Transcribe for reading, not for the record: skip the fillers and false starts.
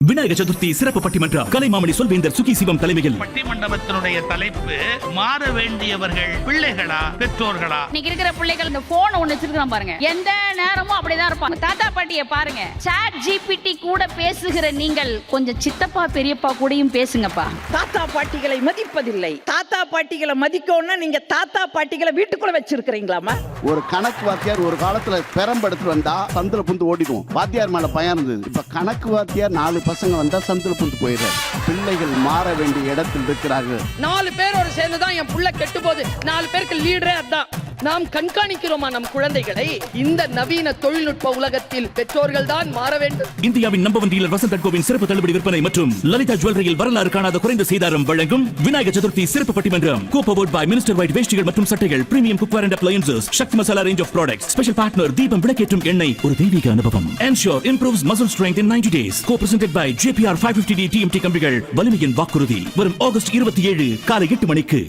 விநாயக சதுர்த்தி சிறப்பு பட்டிமன்றம் கலைமாமணி சொல்வேந்தர் சுகி சிவம் தலைமையில். பட்டிமண்டபத்தினுடைய தலைப்பு மாற வேண்டியவர்கள் பிள்ளைகளா பெற்றோர்களா? இன்னைக்கு இருக்கிற பிள்ளைகள் இந்த போன் ஒண்ணு வச்சிருக்கான் பாருங்க, எந்த நேரமும் அப்படிதான் இருப்பாங்க. தாத்தா பாட்டியை பாருங்க, சாட் ஜிபிடி கூட பேசுகிற நீங்கள் கொஞ்சம் சித்தப்பா பெரியப்பா கூடயும் பேசுங்கப்பா. தாத்தா பாட்டிகளை மதிப்பதில்லை. தாத்தா பாட்டிகளை மதிக்கணும்னா நீங்க தாத்தா பாட்டிகளை வீட்டுக்குள்ள வச்சிருக்கிறீங்களாமா? ஒரு கணக்கு வாத்தியார் ஒரு காலத்துல பெரம்பெடுத்து வந்தா சந்தில புந்து ஓடிடும். வாத்தியார் மேல பயம் இருந்தது. இப்ப கணக்கு வாத்தியார் 4 பசங்க வந்தா சந்தில புந்து போயிடுறாரு. பிள்ளைகள் மாற வேண்டிய இடத்தில் இருக்கிறார்கள். 4 பேரோட சேர்ந்துதான் என் புள்ள கெட்டு போகுது. 4 பேருக்கு லீடரே அதான். நாம் கண்காணிக்கிறோமா நம் குழந்தைகளை? இந்த நவீன தொழில்நுட்ப உலகத்தில் பெற்றோர்கள் தான் மாற வேண்டும். இந்தியாவின் நம்பர் 1 டீலர் வசந்த் & கோவின் சிறப்பு தள்ளுபடி விற்பனை மற்றும் லலிதா ஜுவல்லரியில் வரலாறு காணாத குறைந்த சேதாரம் வழங்கும் விநாயக சதுர்த்தி சிறப்பு பட்டிமன்றம். கோபவோட் பை மினிஸ்டர் வைட் வேஷ்டிகள் மற்றும் சட்டைகள், premium cookware and appliances, Sakthi Masala range of products, special partner Deepam விளக்கேற்றும் எண்ணெய், ஒரு தெய்வீக அனுபவம். Ensure improves muscle strength in 90 days. Co-presented by JPR 550D TMT கம்பிகள், வலிமையின் வாக்குறுதி. வரும் ஆகஸ்ட் 27 காலை 8 மணிக்கு.